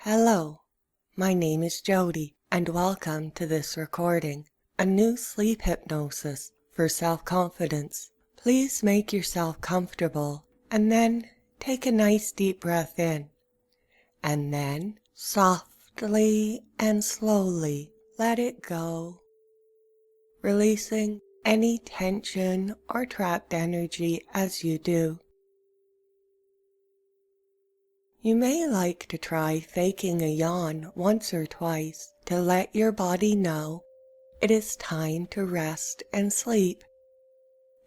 Hello, my name is Jody, and welcome to this recording, a new sleep hypnosis for self-confidence. Please make yourself comfortable and then take a nice deep breath in, and then softly and slowly let it go, releasing any tension or trapped energy as you do. You may like to try faking a yawn once or twice to let your body know it is time to rest and sleep.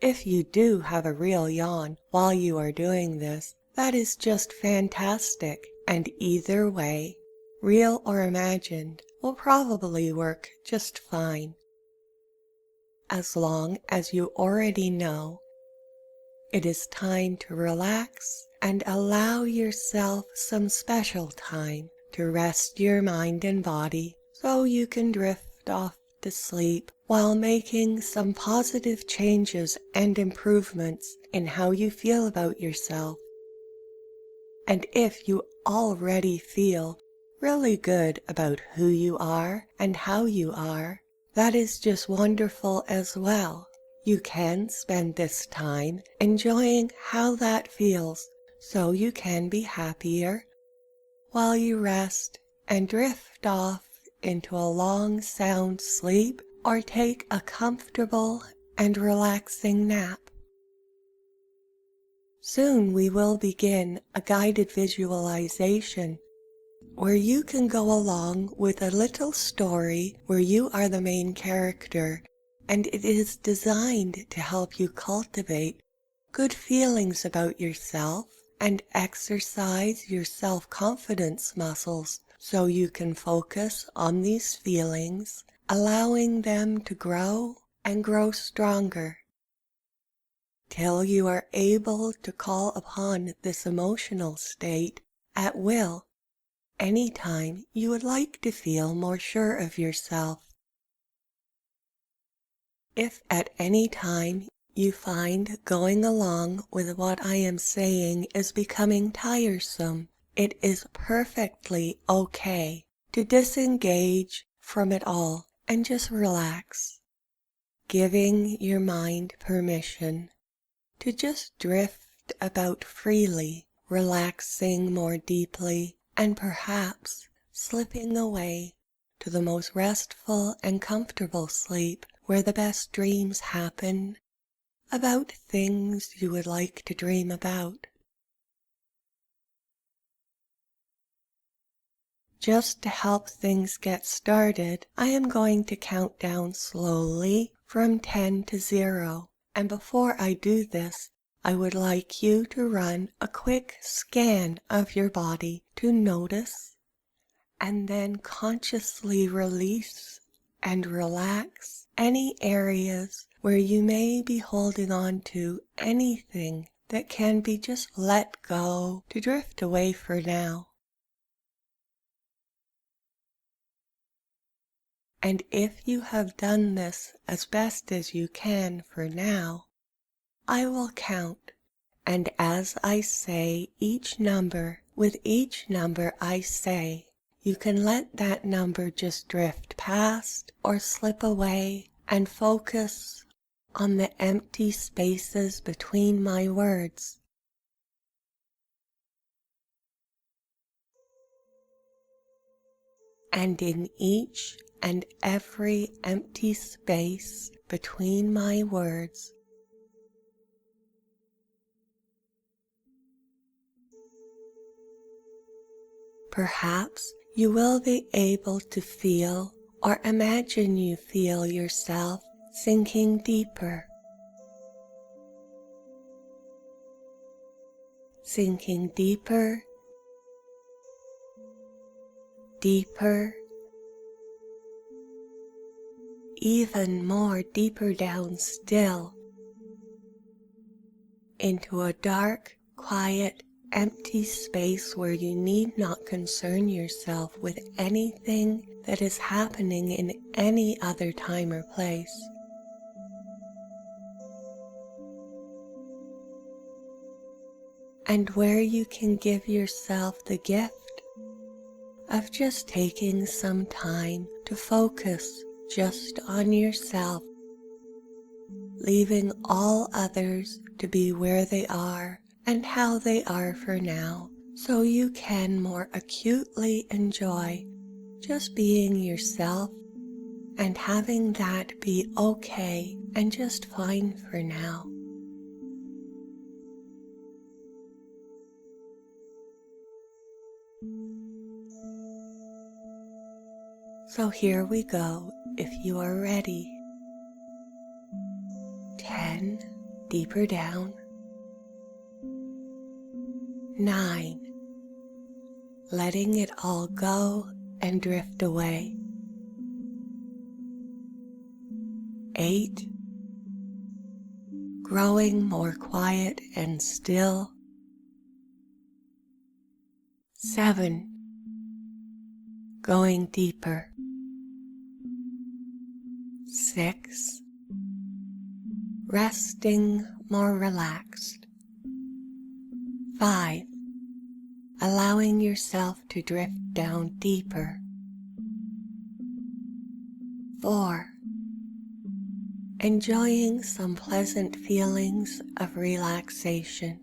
If you do have a real yawn while you are doing this, that is just fantastic, and either way, real or imagined, will probably work just fine. As long as you already know it is time to relax and allow yourself some special time to rest your mind and body so you can drift off to sleep while making some positive changes and improvements in how you feel about yourself. And if you already feel really good about who you are and how you are, that is just wonderful as well. You can spend this time enjoying how that feels so you can be happier while you rest and drift off into a long sound sleep or take a comfortable and relaxing nap. Soon we will begin a guided visualization where you can go along with a little story where you are the main character, and it is designed to help you cultivate good feelings about yourself and exercise your self-confidence muscles so you can focus on these feelings, allowing them to grow and grow stronger till you are able to call upon this emotional state at will anytime you would like to feel more sure of yourself. If at any time you find going along with what I am saying is becoming tiresome, it is perfectly okay to disengage from it all and just relax, giving your mind permission to just drift about freely, relaxing more deeply, and perhaps slipping away to the most restful and comfortable sleep where the best dreams happen about things you would like to dream about. Just to help things get started, I am going to count down slowly from 10 to 0. And before I do this, I would like you to run a quick scan of your body to notice and then consciously release and relax any areas where you may be holding on to anything that can be just let go to drift away for now. And if you have done this as best as you can for now, I will count, and as I say each number, with each number I say, you can let that number just drift past or slip away and focus on the empty spaces between my words. And in each and every empty space between my words, perhaps you will be able to feel or imagine you feel yourself sinking deeper, sinking deeper, deeper, even more deeper down still, into a dark, quiet, empty space where you need not concern yourself with anything that is happening in any other time or place. And where you can give yourself the gift of just taking some time to focus just on yourself, leaving all others to be where they are and how they are for now, so you can more acutely enjoy just being yourself and having that be okay and just fine for now. So here we go if you are ready. 10, deeper down. 9, letting it all go and drift away. 8, growing more quiet and still. 7, going deeper. 6, resting more relaxed. 5, allowing yourself to drift down deeper. 4, enjoying some pleasant feelings of relaxation.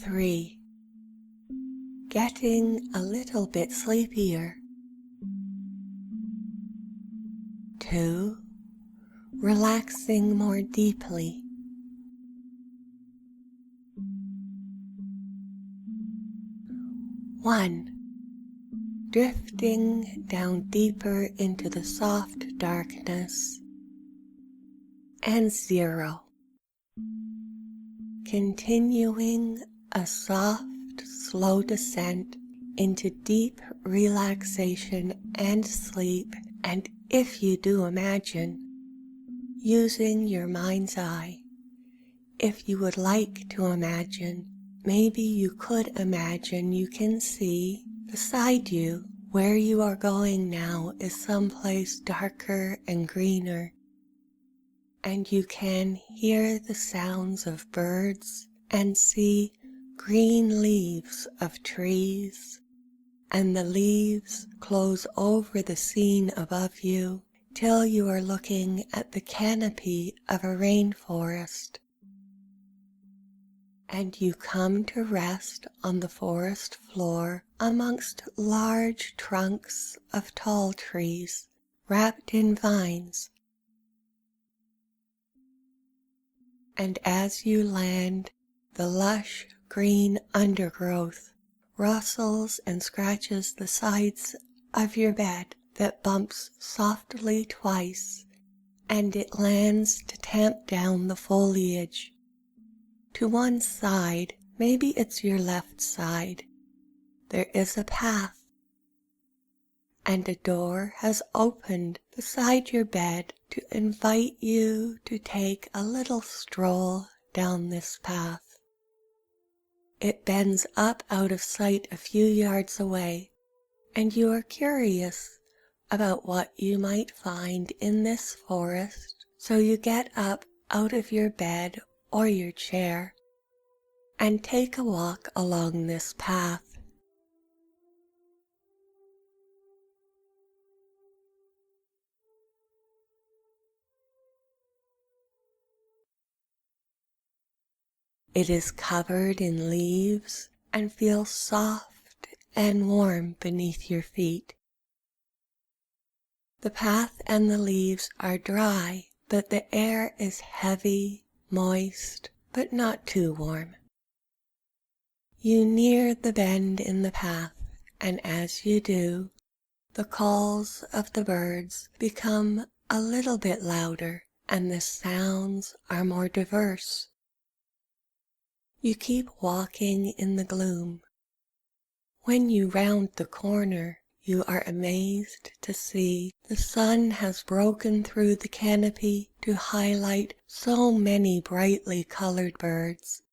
3, getting a little bit sleepier. 2, relaxing more deeply. 1, drifting down deeper into the soft darkness. And 0, continuing a soft, slow descent into deep relaxation and sleep, and if you do imagine, using your mind's eye. If you would like to imagine, maybe you could imagine you can see beside you where you are going now is someplace darker and greener, and you can hear the sounds of birds and see green leaves of trees, and the leaves close over the scene above you till you are looking at the canopy of a rainforest. And you come to rest on the forest floor amongst large trunks of tall trees wrapped in vines. And as you land, the lush green undergrowth rustles and scratches the sides of your bed that bumps softly twice, and it lands to tamp down the foliage. To one side, maybe it's your left side, there is a path, and a door has opened beside your bed to invite you to take a little stroll down this path. It bends up out of sight a few yards away, and you are curious about what you might find in this forest, so you get up out of your bed or your chair and take a walk along this path. It is covered in leaves and feels soft and warm beneath your feet. The path and the leaves are dry, but the air is heavy, moist, but not too warm. You near the bend in the path, and as you do, the calls of the birds become a little bit louder, and the sounds are more diverse. You keep walking in the gloom. When you round the corner, you are amazed to see the sun has broken through the canopy to highlight so many brightly colored birds.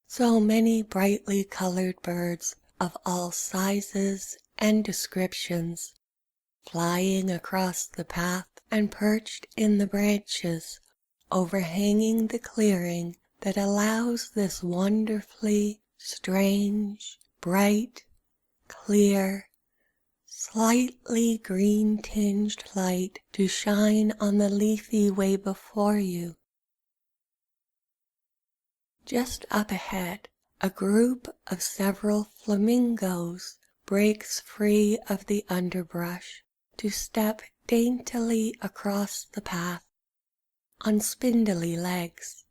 So many brightly colored birds of all sizes and descriptions, flying across the path and perched in the branches overhanging the clearing that allows this wonderfully strange, bright, clear, slightly green-tinged light to shine on the leafy way before you. Just up ahead, a group of several flamingos breaks free of the underbrush to step daintily across the path on spindly legs.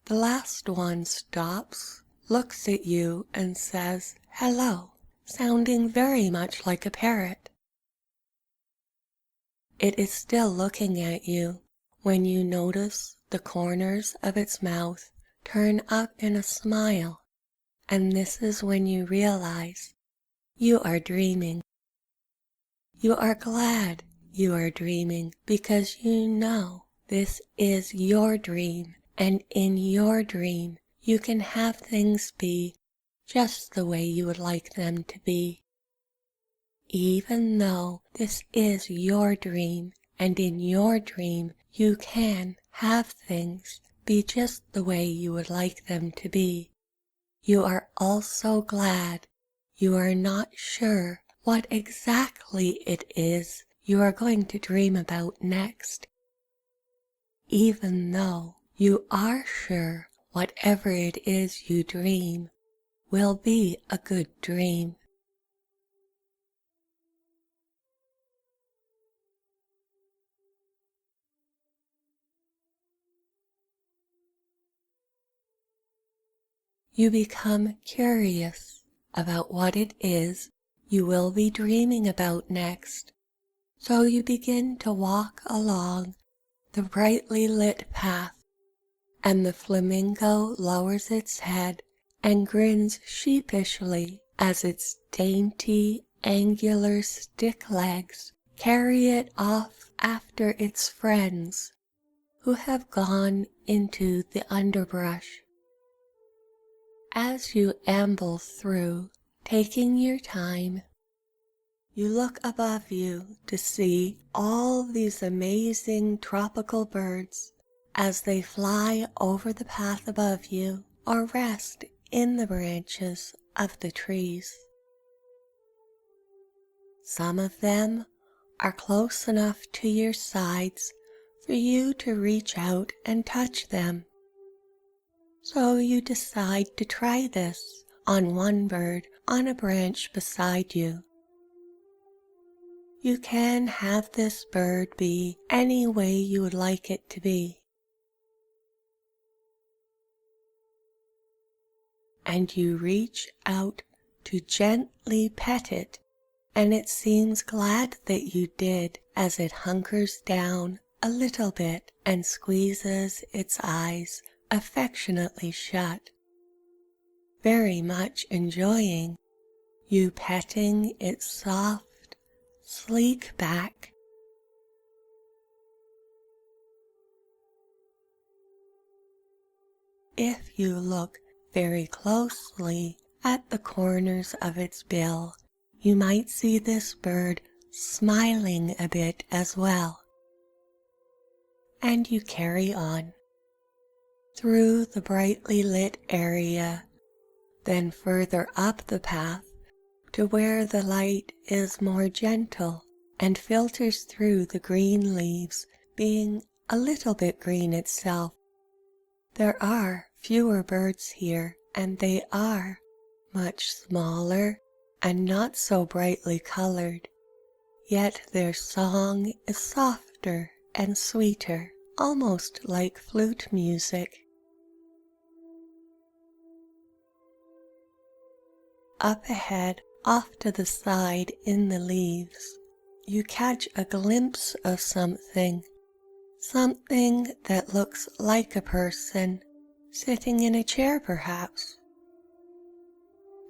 The last one stops, looks at you, and says, "Hello," sounding very much like a parrot. It is still looking at you when you notice the corners of its mouth turn up in a smile, and this is when you realize you are dreaming. You are glad you are dreaming because you know this is your dream, and in your dream you can have things be just the way you would like them to be. Even though this is your dream, and in your dream you can have things be just the way you would like them to be, you are also glad you are not sure what exactly it is you are going to dream about next, even though you are sure whatever it is you dream will be a good dream. You become curious about what it is you will be dreaming about next, so you begin to walk along the brightly lit path, and the flamingo lowers its head and grins sheepishly as its dainty, angular stick legs carry it off after its friends who have gone into the underbrush. As you amble through, taking your time, you look above you to see all these amazing tropical birds as they fly over the path above you or rest in the branches of the trees. Some of them are close enough to your sides for you to reach out and touch them. So you decide to try this on one bird on a branch beside you. You can have this bird be any way you would like it to be. And you reach out to gently pet it, and it seems glad that you did as it hunkers down a little bit and squeezes its eyes affectionately shut, very much enjoying you petting its soft, sleek back. If you look very closely at the corners of its bill, you might see this bird smiling a bit as well. And you carry on through the brightly lit area, then further up the path to where the light is more gentle and filters through the green leaves, being a little bit green itself. There are fewer birds here, and they are much smaller and not so brightly colored, yet their song is softer and sweeter, almost like flute music. Up ahead, off to the side in the leaves, you catch a glimpse of something that looks like a person, sitting in a chair perhaps.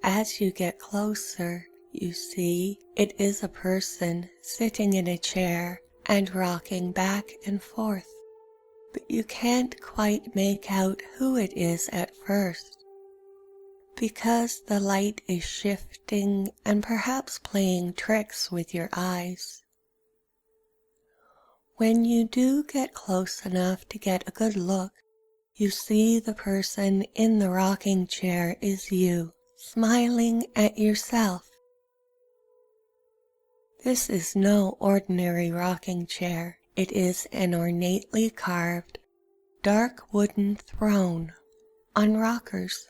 As you get closer, you see it is a person sitting in a chair and rocking back and forth, but you can't quite make out who it is at first, because the light is shifting and perhaps playing tricks with your eyes. When you do get close enough to get a good look, You see the person in the rocking chair is you, smiling at yourself. This is no ordinary rocking chair. It is an ornately carved, dark wooden throne on rockers.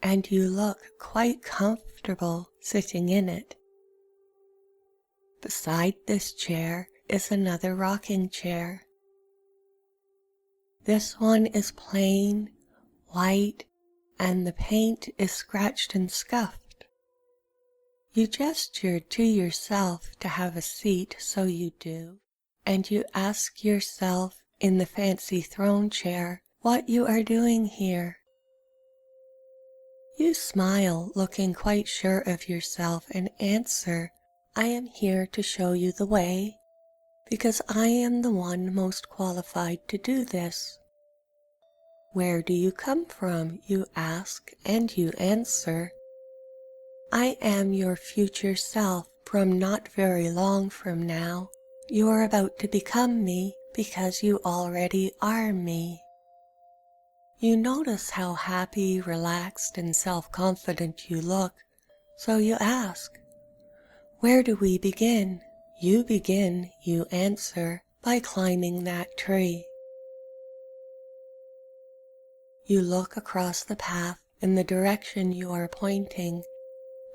And you look quite comfortable sitting in it. Beside this chair is another rocking chair. This one is plain, white, and the paint is scratched and scuffed. You gestured to yourself to have a seat, so you do, and you ask yourself in the fancy throne chair what you are doing here. You smile, looking quite sure of yourself, and answer, I am here to show you the way, because I am the one most qualified to do this. Where do you come from? You ask, and you answer, I am your future self from not very long from now. You are about to become me because you already are me. You notice how happy, relaxed, and self-confident you look, so you ask, where do we begin? You begin, you answer, by climbing that tree. You look across the path in the direction you are pointing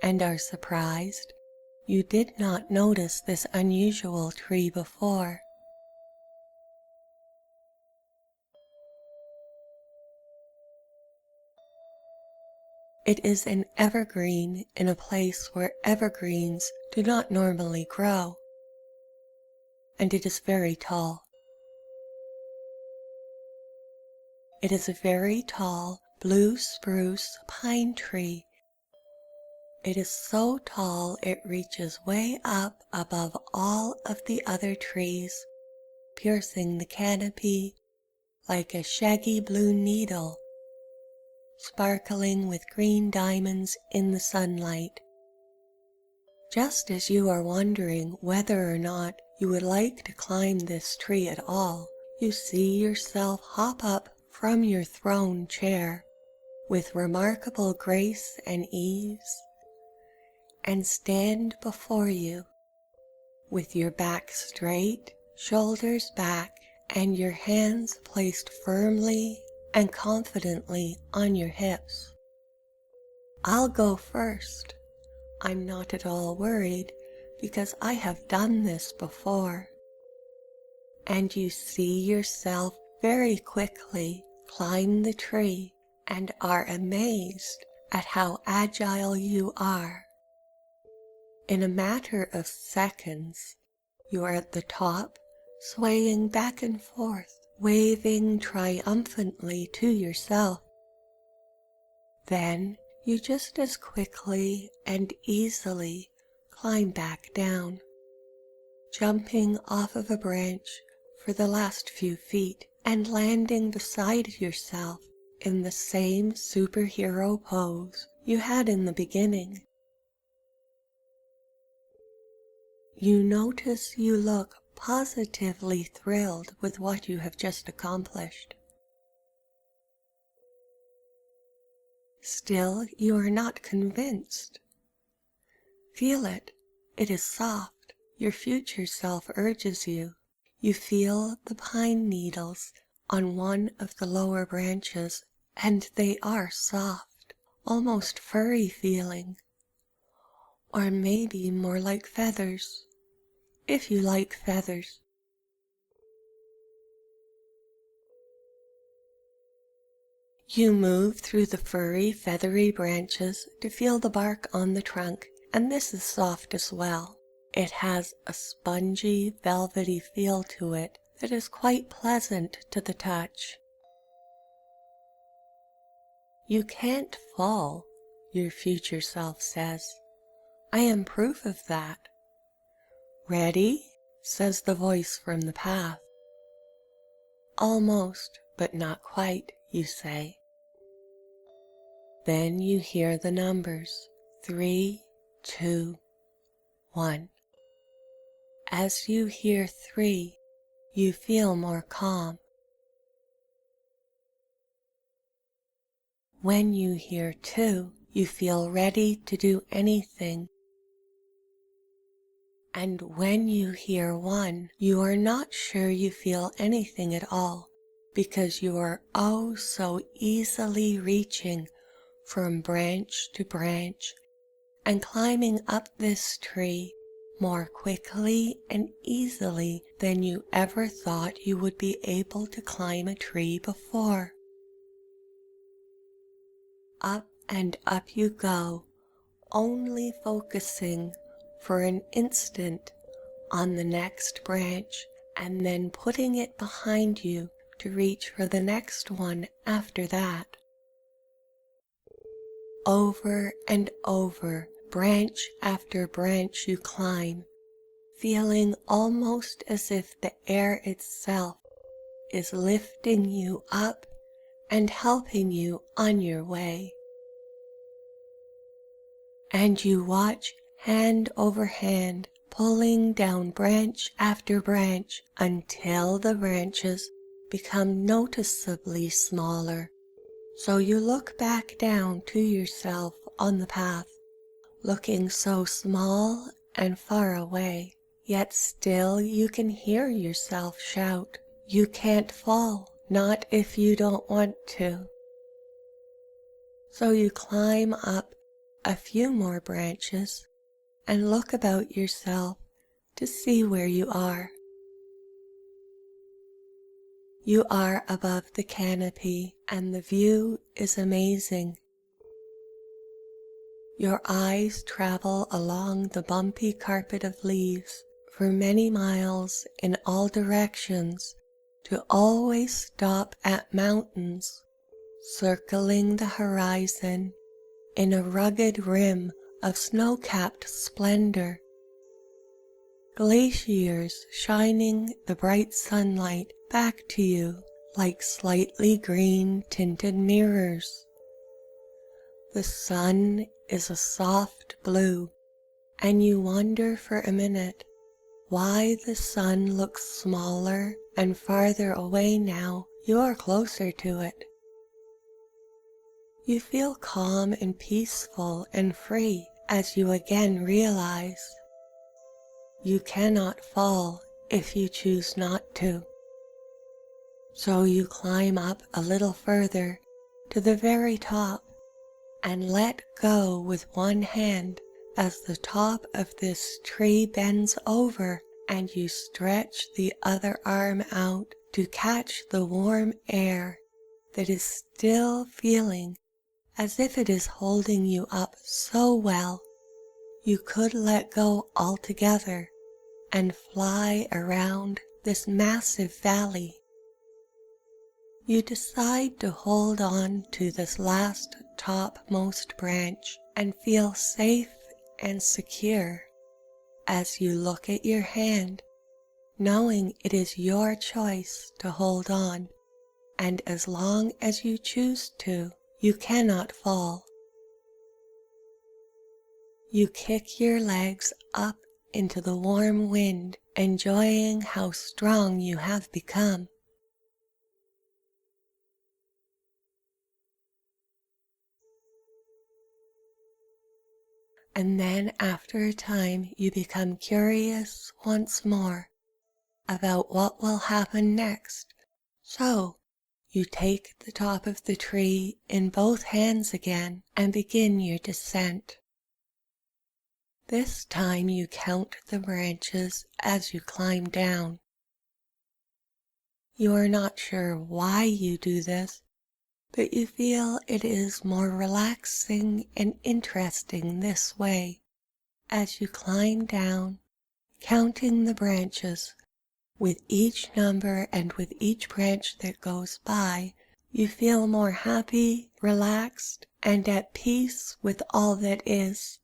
and are surprised you did not notice this unusual tree before. It is an evergreen in a place where evergreens do not normally grow, and it is very tall. It is a very tall blue spruce pine tree. It is so tall it reaches way up above all of the other trees, piercing the canopy like a shaggy blue needle, sparkling with green diamonds in the sunlight. Just as you are wondering whether or not you would like to climb this tree at all, you see yourself hop up from your throne chair with remarkable grace and ease, and stand before you with your back straight, shoulders back, and your hands placed firmly and confidently on your hips. I'll go first. I'm not at all worried because I have done this before. And you see yourself very quickly climb the tree and are amazed at how agile you are. In a matter of seconds, you are at the top, swaying back and forth, waving triumphantly to yourself. Then you just as quickly and easily climb back down, jumping off of a branch for the last few feet and landing beside yourself in the same superhero pose you had in the beginning. You notice you look positively thrilled with what you have just accomplished. Still, you are not convinced. Feel it. It is soft. Your future self urges you. You feel the pine needles on one of the lower branches, and they are soft, almost furry feeling, or maybe more like feathers, if you like feathers. You move through the furry, feathery branches to feel the bark on the trunk, and this is soft as well. It has a spongy, velvety feel to it that is quite pleasant to the touch. You can't fall, your future self says. I am proof of that. Ready? Says the voice from the path. Almost, but not quite, you say. Then you hear the numbers 3, 2, 1. As you hear 3, you feel more calm. When you hear 2, you feel ready to do anything. And when you hear 1, you are not sure you feel anything at all, because you are oh so easily reaching from branch to branch and climbing up this tree more quickly and easily than you ever thought you would be able to climb a tree before. Up and up you go, only focusing for an instant on the next branch and then putting it behind you to reach for the next one after that. Over and over, branch after branch you climb, feeling almost as if the air itself is lifting you up and helping you on your way. And you watch hand over hand, pulling down branch after branch until the branches become noticeably smaller. So you look back down to yourself on the path, looking so small and far away, yet still you can hear yourself shout, "You can't fall, not if you don't want to." So you climb up a few more branches and look about yourself to see where you are. You are above the canopy and the view is amazing. Your eyes travel along the bumpy carpet of leaves for many miles in all directions to always stop at mountains, circling the horizon in a rugged rim of snow-capped splendor. Glaciers shining the bright sunlight back to you like slightly green tinted mirrors. The sun is a soft blue, and you wonder for a minute why the sun looks smaller and farther away now you are closer to it. You feel calm and peaceful and free as you again realize you cannot fall if you choose not to. So you climb up a little further to the very top and let go with one hand as the top of this tree bends over and you stretch the other arm out to catch the warm air that is still feeling as if it is holding you up so well you could let go altogether and fly around this massive valley. You decide to hold on to this last topmost branch and feel safe and secure as you look at your hand, knowing it is your choice to hold on, and as long as you choose to, you cannot fall. You kick your legs up into the warm wind, enjoying how strong you have become. And then after a time you become curious once more about what will happen next. So you take the top of the tree in both hands again and begin your descent. This time you count the branches as you climb down. You are not sure why you do this, but you feel it is more relaxing and interesting this way as you climb down, counting the branches. With each number and with each branch that goes by, you feel more happy, relaxed, and at peace with all that is.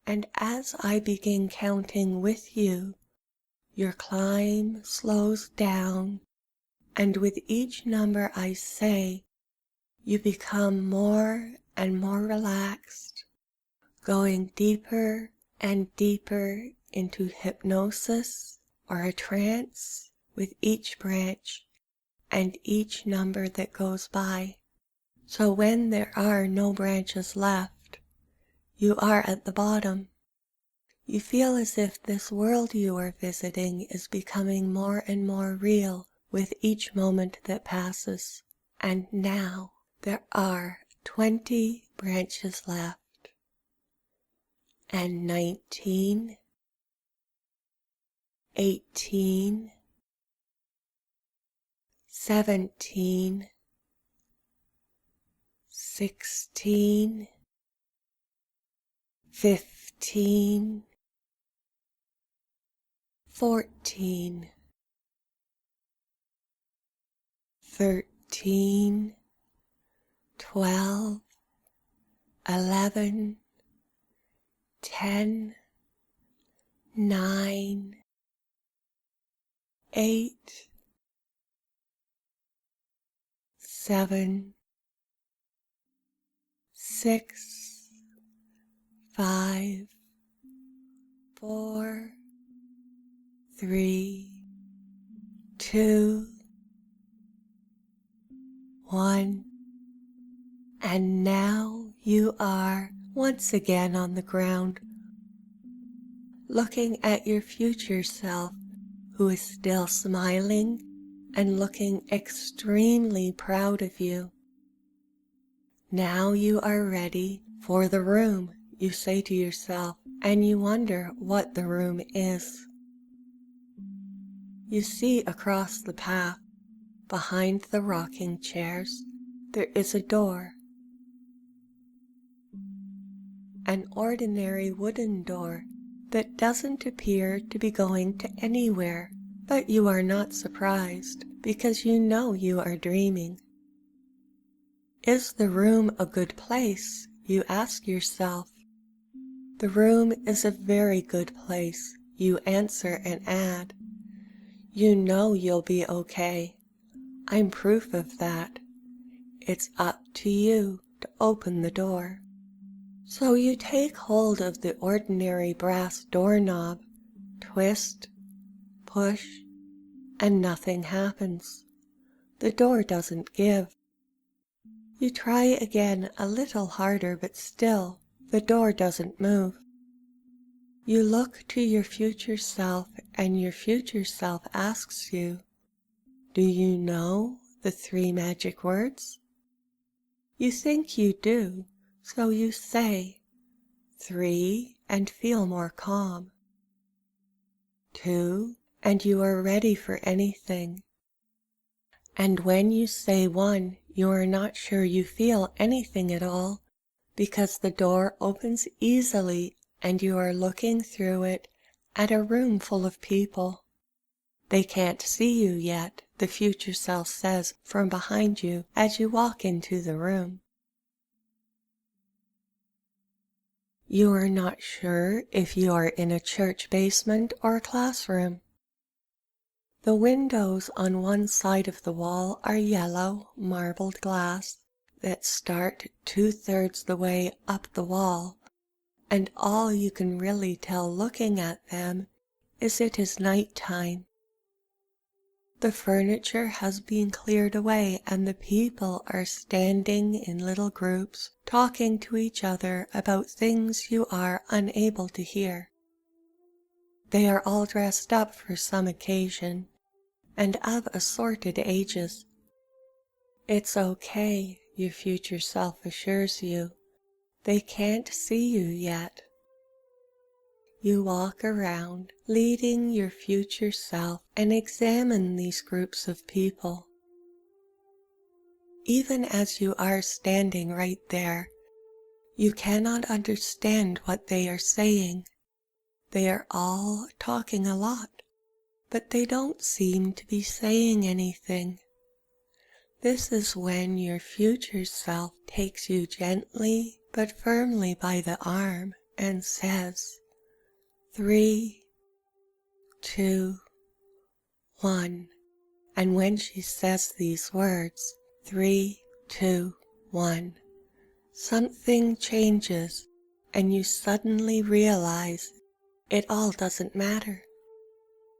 And as I begin counting with you, your climb slows down, and with each number I say, you become more and more relaxed, going deeper and deeper into hypnosis or a trance with each branch and each number that goes by. So when there are no branches left, you are at the bottom. You feel as if this world you are visiting is becoming more and more real with each moment that passes. And now there are 20 branches left. And 19, 18, 17, 16, 15, 14, 13, 12, 11, 10, 9, 8, 7, 6, 5, 4, 3, 2, 1. And now you are once again on the ground, looking at your future self, who is still smiling and looking extremely proud of you. Now you are ready for the room, you say to yourself, and you wonder what the room is. You see across the path, behind the rocking chairs, there is a door. An ordinary wooden door that doesn't appear to be going to anywhere, but you are not surprised because you know you are dreaming. Is the room a good place? You ask yourself. The room is a very good place, you answer and add. You know you'll be okay. I'm proof of that. It's up to you to open the door. So you take hold of the ordinary brass doorknob, twist, push, and nothing happens. The door doesn't give. You try again a little harder, but still the door doesn't move. You look to your future self, and your future self asks you, "Do you know the 3 magic words?" You think you do, so you say 3 and feel more calm. 2, and you are ready for anything. And when you say 1, you are not sure you feel anything at all, because the door opens easily and you are looking through it at a room full of people. They can't see you yet, the future self says from behind you as you walk into the room. You are not sure if you are in a church basement or a classroom. The windows on one side of the wall are yellow marbled glass that start 2/3 the way up the wall, and all you can really tell looking at them is it is night time. The furniture has been cleared away and the people are standing in little groups talking to each other about things you are unable to hear. They are all dressed up for some occasion and of assorted ages. It's okay, your future self assures you. They can't see you yet. You walk around, leading your future self, and examine these groups of people. Even as you are standing right there, you cannot understand what they are saying. They are all talking a lot, but they don't seem to be saying anything. This is when your future self takes you gently but firmly by the arm and says, 3, 2, 1. And when she says these words, 3, 2, 1, something changes and you suddenly realize it all doesn't matter.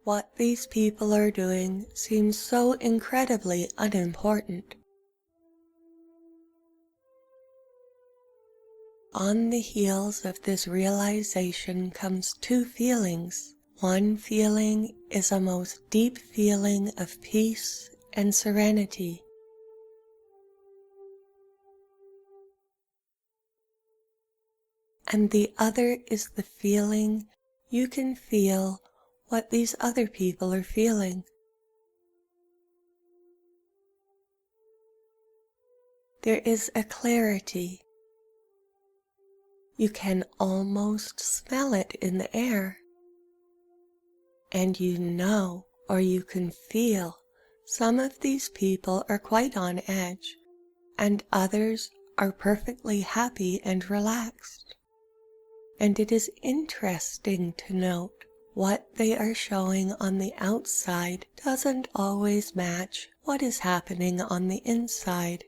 What these people are doing seems so incredibly unimportant. on the heels of this realization comes two feelings. One feeling is a most deep feeling of peace and serenity. And the other is the feeling you can feel what these other people are feeling. There is a clarity. You can almost smell it in the air. And you know, or you can feel, some of these people are quite on edge, and others are perfectly happy and relaxed. And it is interesting to note what they are showing on the outside doesn't always match what is happening on the inside.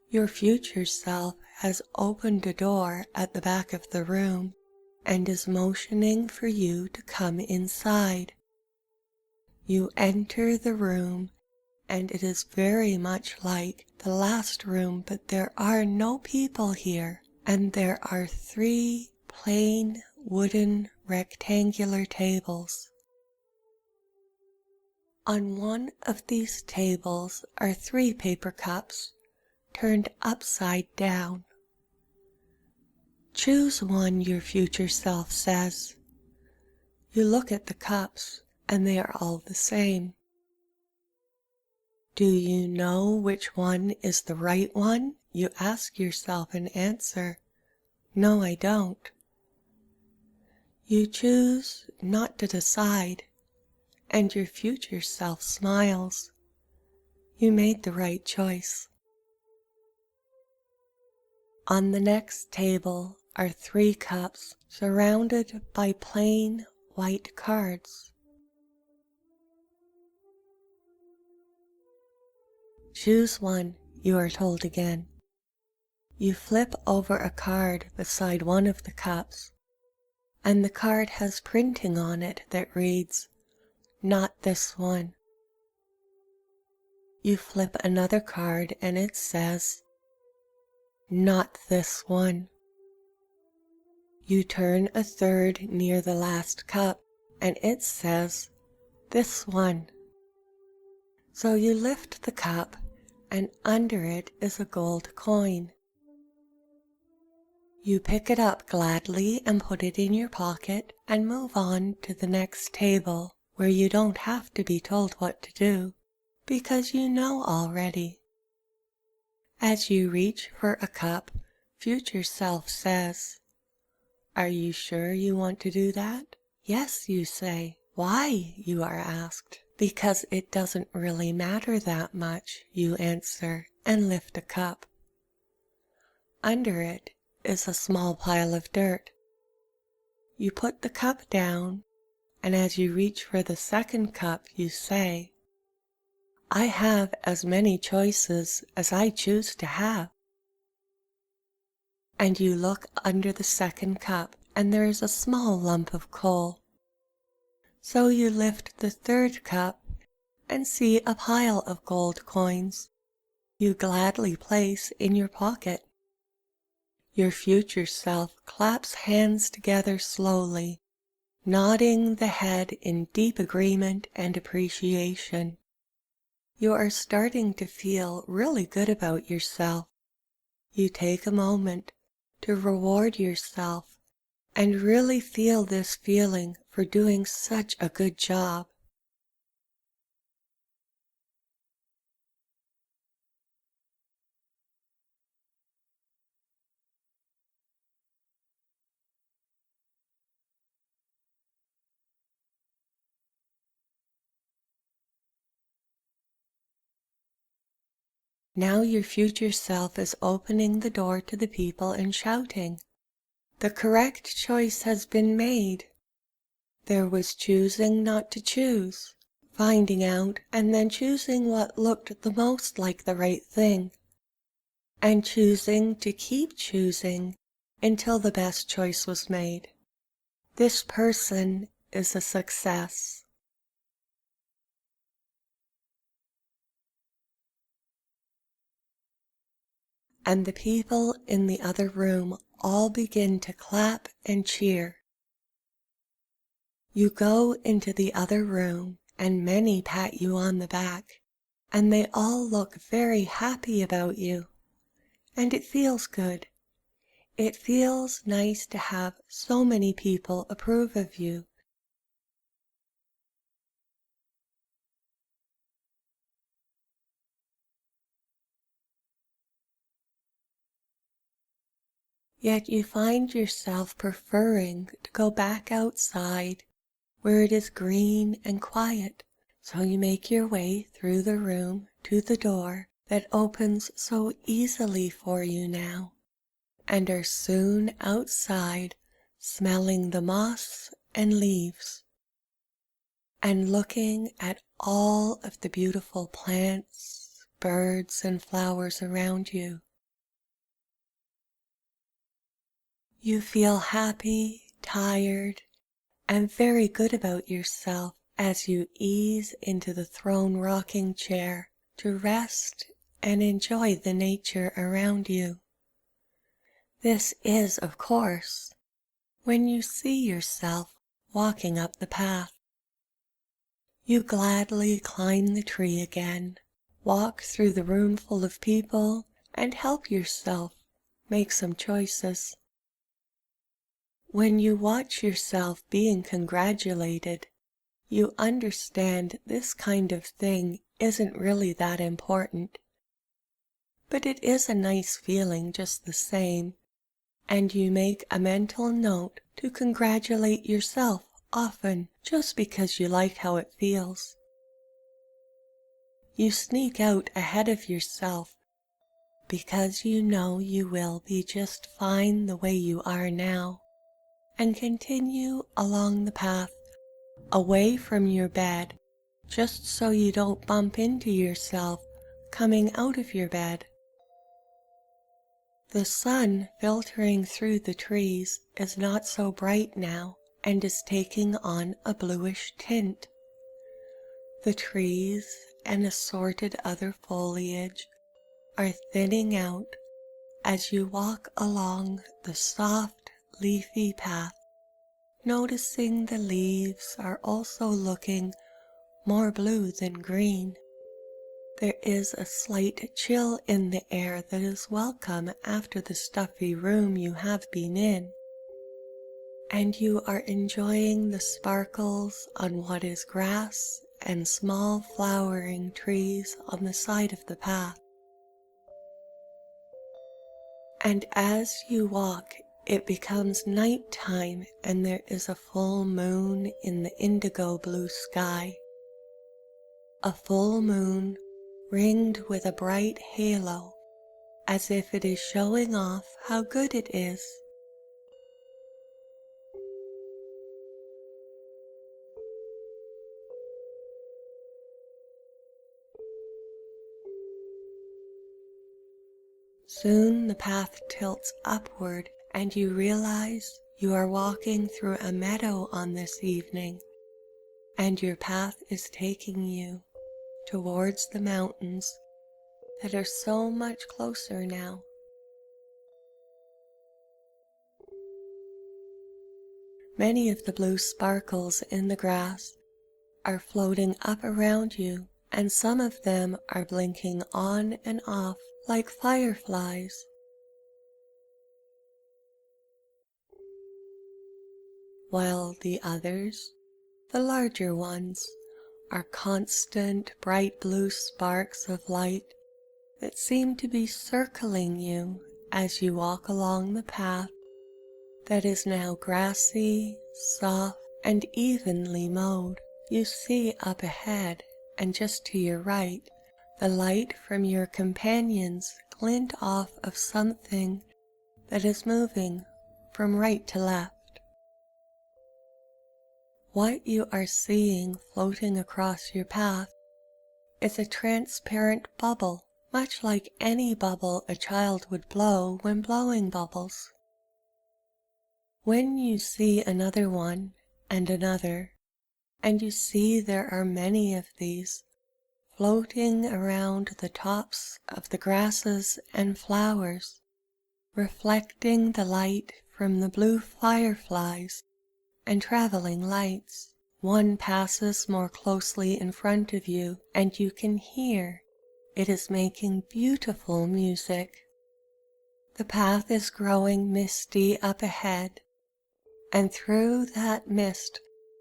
Your future self has opened a door at the back of the room and is motioning for you to come inside. You enter the room and it is very much like the last room, but there are no people here, and there are 3 plain wooden rectangular tables. On one of these tables are 3 paper cups turned upside down. Choose one, your future self says. You look at the cups and they are all the same. Do you know which one is the right one? You ask yourself and answer, no, I don't. You choose not to decide, and your future self smiles. You made the right choice. On the next table are 3 cups surrounded by plain white cards. Choose one, you are told again. You flip over a card beside one of the cups, and the card has printing on it that reads, "Not this one." You flip another card and it says, "Not this one." You turn a third near the last cup and it says, "This one." So you lift the cup and under it is a gold coin. You pick it up gladly and put it in your pocket and move on to the next table where you don't have to be told what to do because you know already. As you reach for a cup, future self says, "Are you sure you want to do that?" "Yes," you say. "Why?" you are asked. "Because it doesn't really matter that much," you answer, and lift a cup. Under it is a small pile of dirt. You put the cup down, and as you reach for the second cup, you say, "I have as many choices as I choose to have." And you look under the second cup, and there is a small lump of coal. So you lift the third cup and see a pile of gold coins you gladly place in your pocket. Your future self claps hands together slowly, nodding the head in deep agreement and appreciation. You are starting to feel really good about yourself. You take a moment to reward yourself and really feel this feeling for doing such a good job. Now your future self is opening the door to the people and shouting, "The correct choice has been made." There was choosing not to choose, finding out and then choosing what looked the most like the right thing, and choosing to keep choosing until the best choice was made. This person is a success. and the people in the other room all begin to clap and cheer. You go into the other room, and many pat you on the back, and they all look very happy about you. And it feels good. It feels nice to have so many people approve of you. Yet you find yourself preferring to go back outside where it is green and quiet. So you make your way through the room to the door that opens so easily for you now, and are soon outside, smelling the moss and leaves, and looking at all of the beautiful plants, birds, and flowers around you. You feel happy, tired, and very good about yourself as you ease into the throne rocking chair to rest and enjoy the nature around you. This is, of course, when you see yourself walking up the path. You gladly climb the tree again, walk through the room full of people, and help yourself make some choices. When you watch yourself being congratulated, you understand this kind of thing isn't really that important. But it is a nice feeling just the same, and you make a mental note to congratulate yourself often just because you like how it feels. You sneak out ahead of yourself because you know you will be just fine the way you are now, and continue along the path away from your bed, just so you don't bump into yourself coming out of your bed. The sun filtering through the trees is not so bright now and is taking on a bluish tint. The trees and assorted other foliage are thinning out as you walk along the soft, leafy path, noticing the leaves are also looking more blue than green. There is a slight chill in the air that is welcome after the stuffy room you have been in, and you are enjoying the sparkles on what is grass and small flowering trees on the side of the path. And as you walk, it becomes nighttime and there is a full moon in the indigo blue sky. A full moon ringed with a bright halo, as if it is showing off how good it is. Soon the path tilts upward and you realize you are walking through a meadow on this evening, and your path is taking you towards the mountains that are so much closer now. Many of the blue sparkles in the grass are floating up around you, and some of them are blinking on and off like fireflies. While the others, the larger ones, are constant bright blue sparks of light that seem to be circling you as you walk along the path that is now grassy, soft, and evenly mowed. You see up ahead and just to your right, the light from your companions glint off of something that is moving from right to left. What you are seeing floating across your path is a transparent bubble, much like any bubble a child would blow when blowing bubbles. When you see another one and another, and you see there are many of these floating around the tops of the grasses and flowers, reflecting the light from the blue fireflies and traveling lights. One passes more closely in front of you, and you can hear it is making beautiful music. The path is growing misty up ahead, and through that mist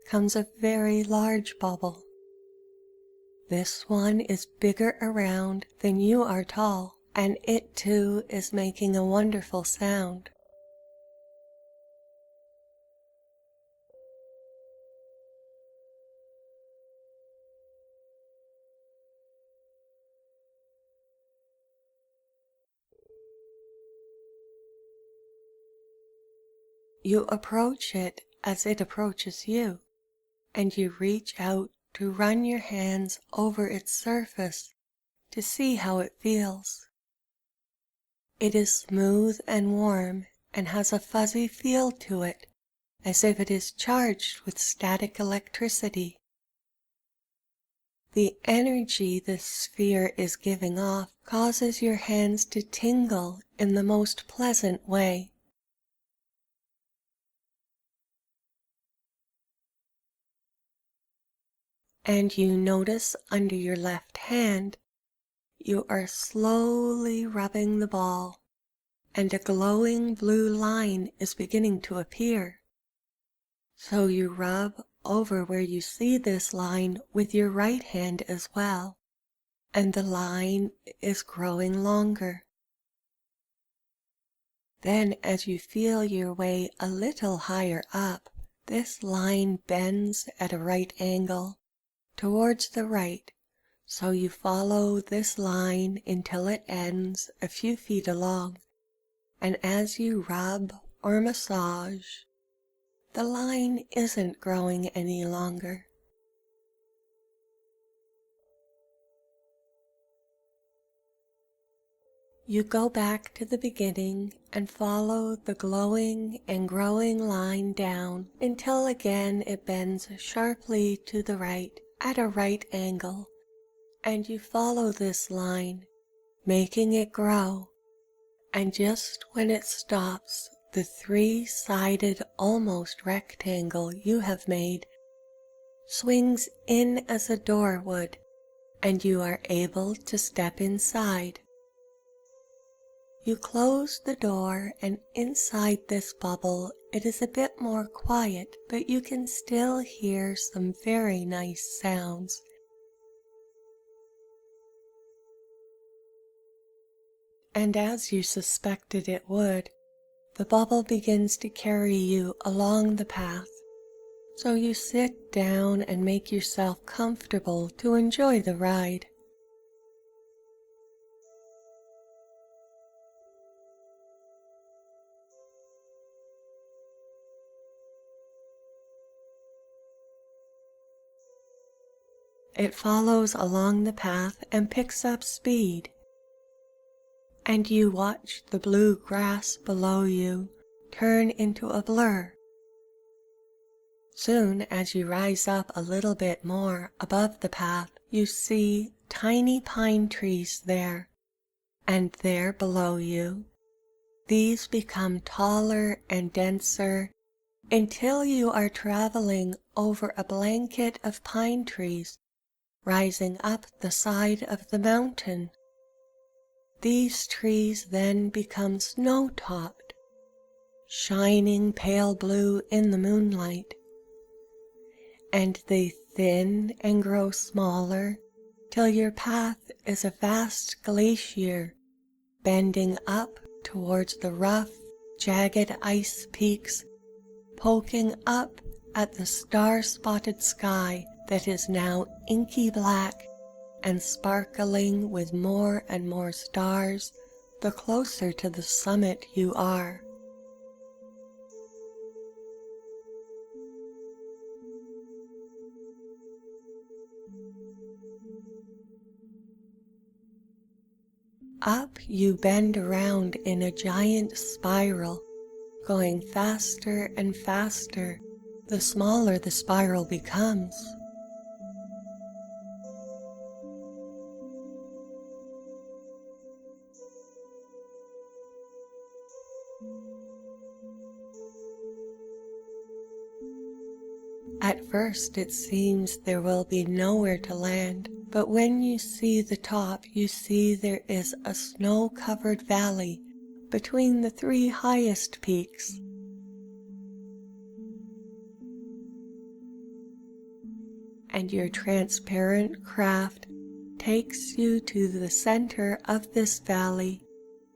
comes a very large bubble. This one is bigger around than you are tall, and it too is making a wonderful sound. You approach it as it approaches you, and you reach out to run your hands over its surface to see how it feels. It is smooth and warm and has a fuzzy feel to it, as if it is charged with static electricity. The energy this sphere is giving off causes your hands to tingle in the most pleasant way. And you notice under your left hand, you are slowly rubbing the ball, and a glowing blue line is beginning to appear. So you rub over where you see this line with your right hand as well, and the line is growing longer. Then, as you feel your way a little higher up, this line bends at a right angle towards the right, so you follow this line until it ends a few feet along, and as you rub or massage, the line isn't growing any longer. You go back to the beginning and follow the glowing and growing line down until again it bends sharply to the right at a right angle, and you follow this line, making it grow, and just when it stops, the three-sided almost rectangle you have made swings in as a door would, and you are able to step inside. You close the door, and inside this bubble it is a bit more quiet, but you can still hear some very nice sounds. And as you suspected it would, the bubble begins to carry you along the path. So you sit down and make yourself comfortable to enjoy the ride. It follows along the path and picks up speed, and you watch the blue grass below you turn into a blur. Soon, as you rise up a little bit more above the path, you see tiny pine trees there, and there below you. These become taller and denser until you are traveling over a blanket of pine trees rising up the side of the mountain. These trees then become snow-topped, shining pale blue in the moonlight, and they thin and grow smaller till your path is a vast glacier bending up towards the rough, jagged ice peaks, poking up at the star-spotted sky that is now inky black and sparkling with more and more stars the closer to the summit you are. Up you bend around in a giant spiral, going faster and faster the smaller the spiral becomes. first it seems there will be nowhere to land, but when you see the top, you see there is a snow-covered valley between the 3 highest peaks. And your transparent craft takes you to the center of this valley,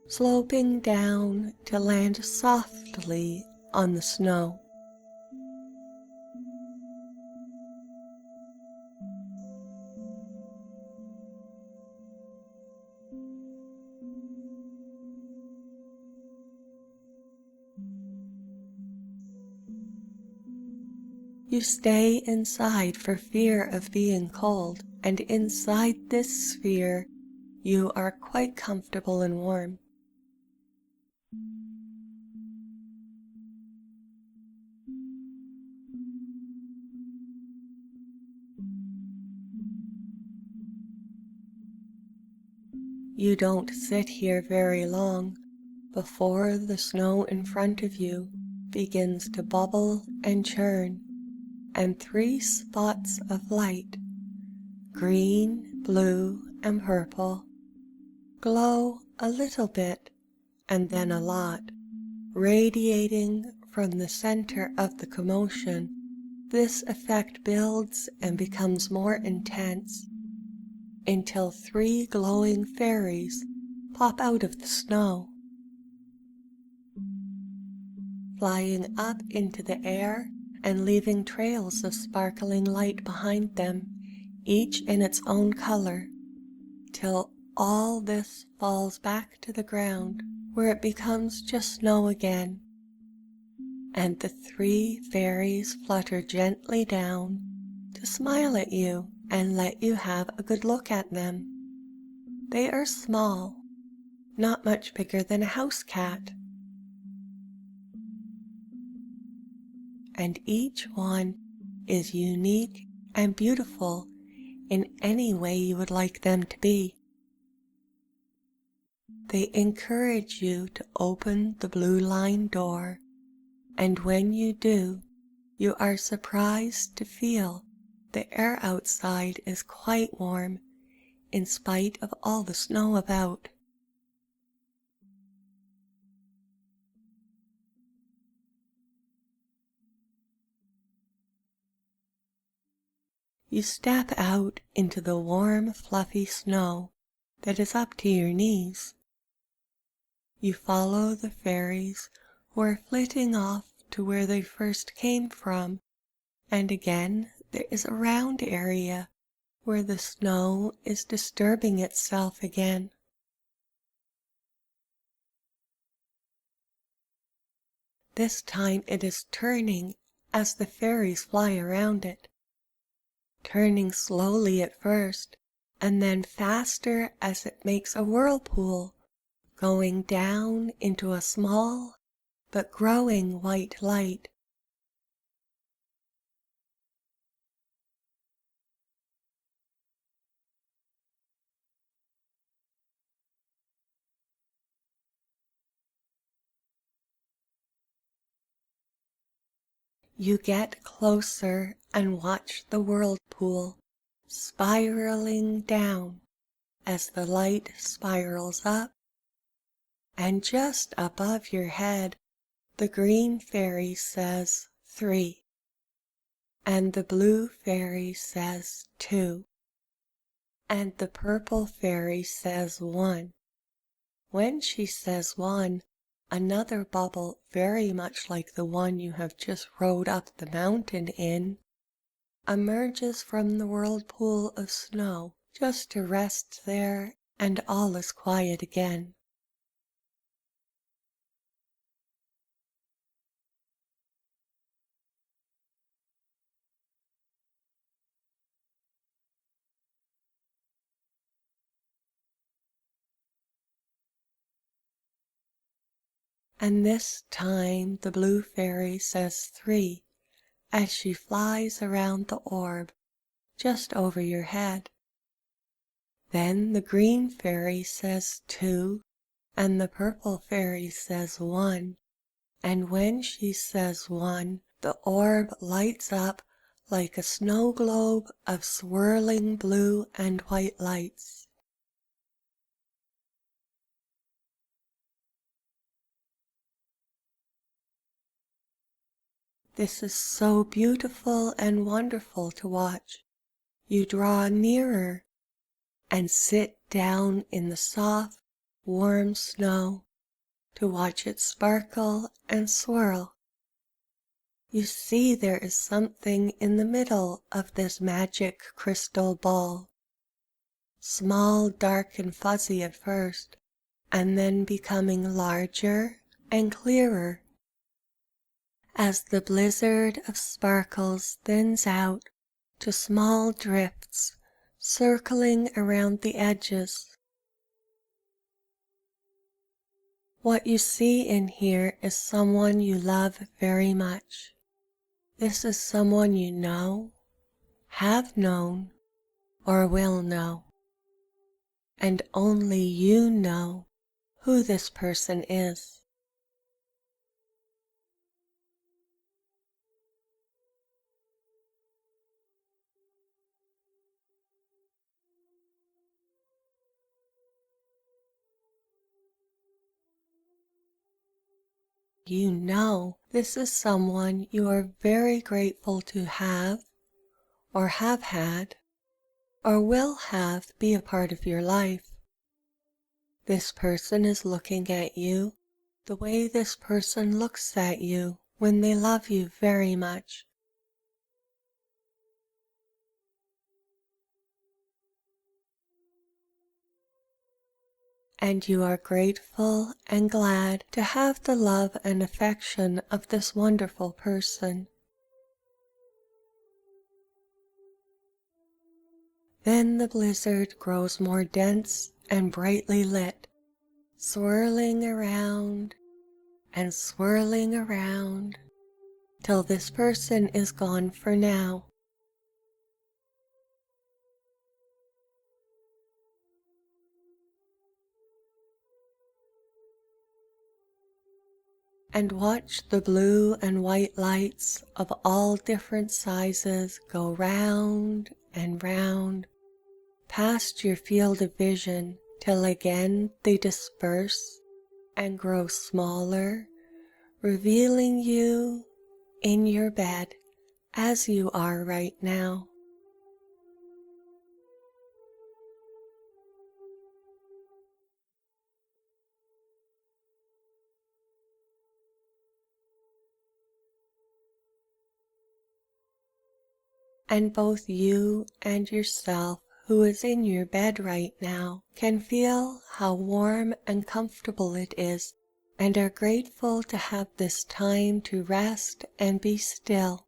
sloping down to land softly on the snow. You stay inside for fear of being cold, and inside this sphere you are quite comfortable and warm. You don't sit here very long before the snow in front of you begins to bubble and churn, and 3 spots of light, green, blue, and purple, glow a little bit and then a lot, radiating from the center of the commotion. This effect builds and becomes more intense until 3 glowing fairies pop out of the snow, flying up into the air and leaving trails of sparkling light behind them, each in its own color, till all this falls back to the ground, where it becomes just snow again, and the 3 fairies flutter gently down to smile at you and let you have a good look at them. They are small, not much bigger than a house cat, and each one is unique and beautiful in any way you would like them to be. They encourage you to open the blue line door, and when you do, you are surprised to feel the air outside is quite warm in spite of all the snow about. You step out into the warm, fluffy snow that is up to your knees. You follow the fairies who are flitting off to where they first came from, and again there is a round area where the snow is disturbing itself again. This time it is turning as the fairies fly around it, turning slowly at first, and then faster as it makes a whirlpool, going down into a small but growing white light. You get closer and watch the whirlpool spiraling down as the light spirals up, and just above your head the green fairy says 3, and the blue fairy says 2, and the purple fairy says 1. When she says 1, another bubble very much like the one you have just rode up the mountain in emerges from the whirlpool of snow just to rest there, and all is quiet again. And this time the blue fairy says 3 as she flies around the orb just over your head. Then the green fairy says 2 and the purple fairy says 1, and when she says 1, the orb lights up like a snow globe of swirling blue and white lights. This is so beautiful and wonderful to watch. You draw nearer and sit down in the soft, warm snow to watch it sparkle and swirl. You see there is something in the middle of this magic crystal ball, small, dark, and fuzzy at first, and then becoming larger and clearer. As the blizzard of sparkles thins out to small drifts circling around the edges. What you see in here is someone you love very much. This is someone you know, have known, or will know. And only you know who this person is. You know this is someone you are very grateful to have, or have had, or will have be a part of your life. This person is looking at you the way this person looks at you when they love you very much. And you are grateful and glad to have the love and affection of this wonderful person. Then the blizzard grows more dense and brightly lit, swirling around and swirling around till this person is gone for now. And watch the blue and white lights of all different sizes go round and round past your field of vision till again they disperse and grow smaller, revealing you in your bed as you are right now. And both you and yourself, who is in your bed right now, can feel how warm and comfortable it is, and are grateful to have this time to rest and be still.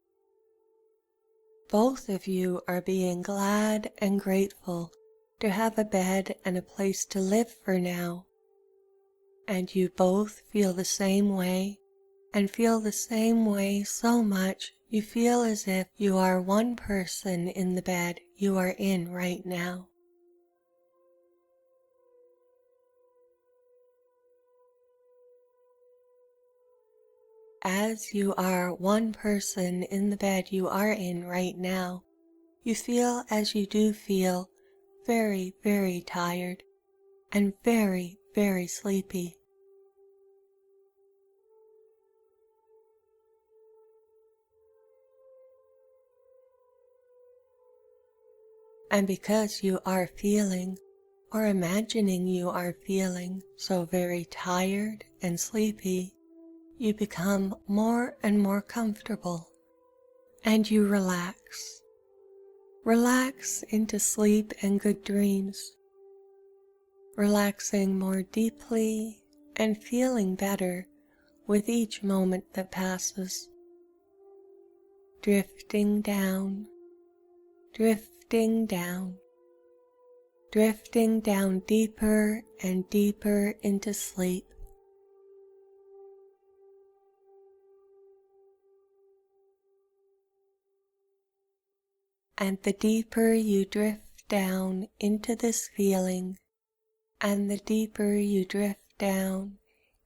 Both of you are being glad and grateful to have a bed and a place to live for now. And you both feel the same way, and feel the same way so much you feel as if you are one person in the bed you are in right now. As you are one person in the bed you are in right now, you feel as you do feel very, very tired and very, very sleepy. And because you are feeling, or imagining you are feeling, so very tired and sleepy, you become more and more comfortable, and you relax. Relax into sleep and good dreams, relaxing more deeply and feeling better with each moment that passes. Drifting down, drifting down, drifting down deeper and deeper into sleep. And the deeper you drift down into this feeling, and the deeper you drift down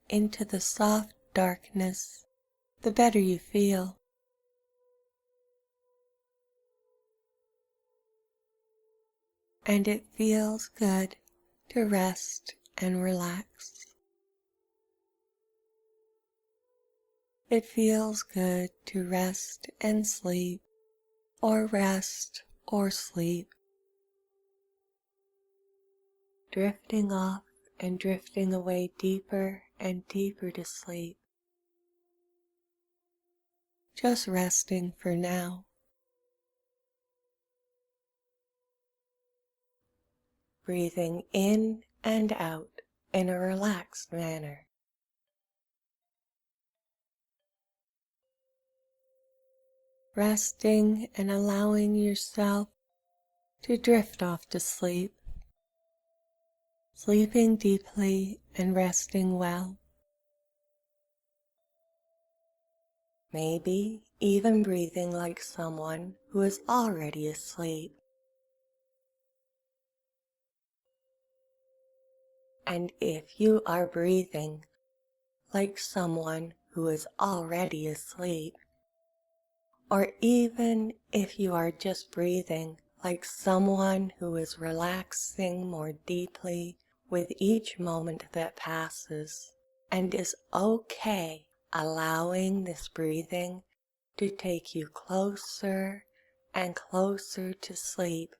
into the soft darkness, the better you feel. and it feels good to rest and relax. It feels good to rest and sleep, or rest or sleep, drifting off and drifting away deeper and deeper to sleep. Just resting for now. Breathing in and out in a relaxed manner. Resting and allowing yourself to drift off to sleep. Sleeping deeply and resting well. Maybe even breathing like someone who is already asleep. And if you are breathing like someone who is already asleep, or even if you are just breathing like someone who is relaxing more deeply with each moment that passes, and is okay allowing this breathing to take you closer and closer to sleep,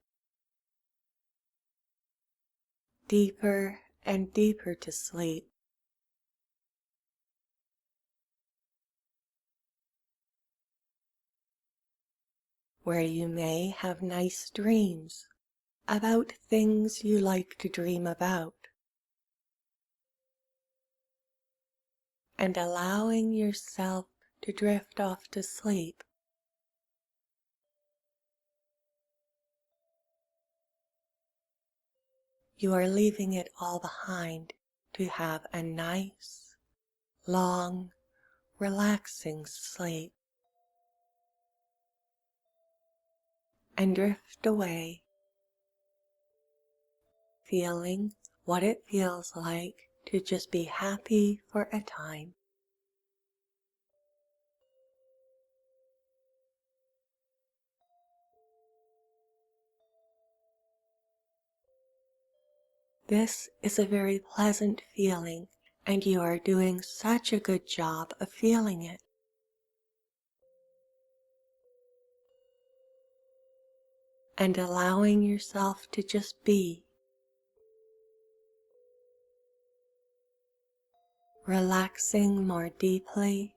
deeper and deeper to sleep, where you may have nice dreams about things you like to dream about, and allowing yourself to drift off to sleep. You are leaving it all behind to have a nice, long, relaxing sleep, and drift away, feeling what it feels like to just be happy for a time. This is a very pleasant feeling, and you are doing such a good job of feeling it. And allowing yourself to just be, relaxing more deeply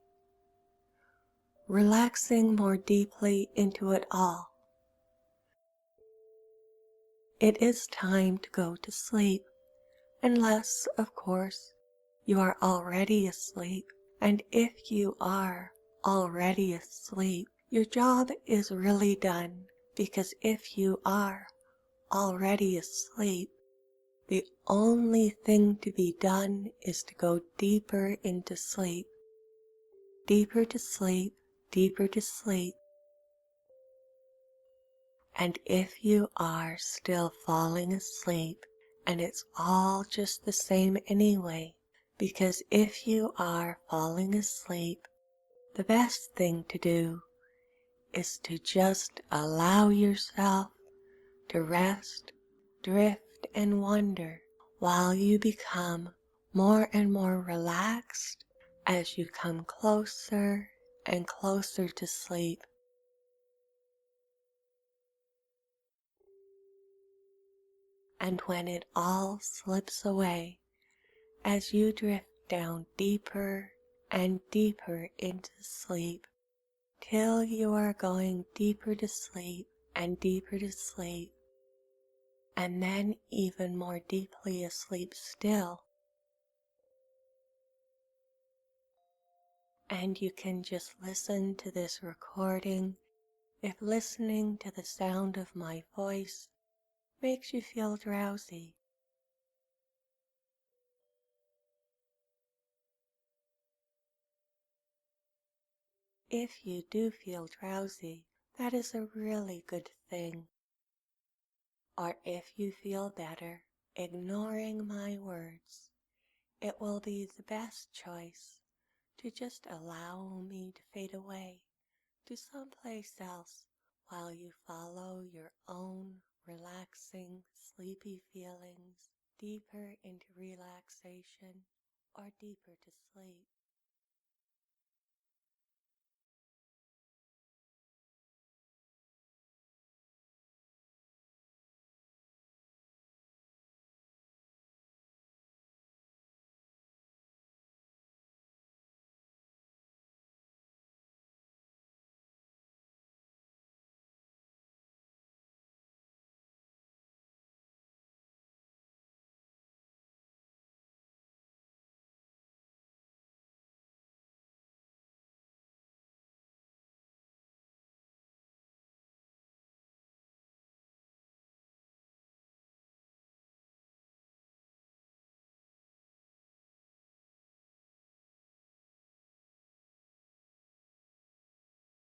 into it all. It is time to go to sleep, unless, of course, you are already asleep. And if you are already asleep, your job is really done, because if you are already asleep, the only thing to be done is to go deeper into sleep, deeper to sleep, deeper to sleep. And if you are still falling asleep, and it's all just the same anyway, because if you are falling asleep, the best thing to do is to just allow yourself to rest, drift, and wonder while you become more and more relaxed as you come closer and closer to sleep. And when it all slips away, as you drift down deeper and deeper into sleep, till you are going deeper to sleep and deeper to sleep, and then even more deeply asleep still. And you can just listen to this recording if listening to the sound of my voice makes you feel drowsy. If you do feel drowsy, that is a really good thing. Or if you feel better ignoring my words, it will be the best choice to just allow me to fade away to someplace else while you follow your own relaxing, sleepy feelings, deeper into relaxation or deeper to sleep.